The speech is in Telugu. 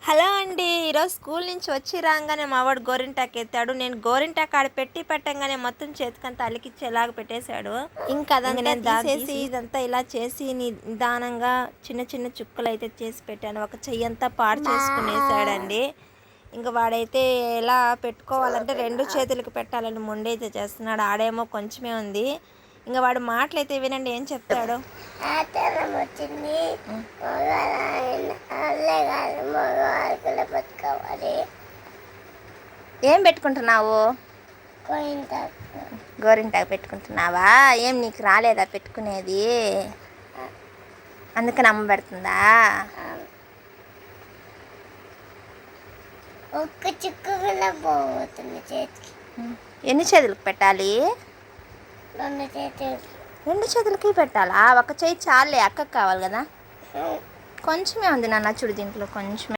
హలో అండి. ఈరోజు స్కూల్ నుంచి వచ్చి రాగానే మా వాడు గోరింటాకు ఎత్తాడు. నేను గోరింటాకు ఆడ పెట్టి పెట్టంగానే మొత్తం చేతికంతా అలికిచ్చేలాగా పెట్టేశాడు. ఇంకా అదంతా తీసేసి ఇదంతా ఇలా చేసి నిదానంగా చిన్న చిన్న చుక్కలు అయితే చేసి పెట్టాను. ఒక చెయ్యంతా పాడు చేసుకునేసాడండి. ఇంకా వాడైతే ఎలా పెట్టుకోవాలంటే 2 చేతులకు పెట్టాలని మొండైతే చేస్తున్నాడు. ఆడేమో కొంచెమే ఉంది. ఇంకా వాడు మాటలైతే వినండి ఏం చెప్తాడు. ఏం పెట్టుకుంటున్నావు? గోరింటాకు పెట్టుకుంటున్నావా? ఏం నీకు రాలేదా పెట్టుకునేది? అందుకని అమ్మ పెడుతుందా? ఒక్క చుక్క కూడా పోతుంది చేతికి. ఎన్ని చేతులకు పెట్టాలి? 2 చేతులు. 2 చేతులకి పెట్టాలా? ఒక చేయి చాలే, అక్కకు కావాలి కదా. కొంచెమే ఉంది నాన్న, చూడు దీంట్లో కొంచెమే.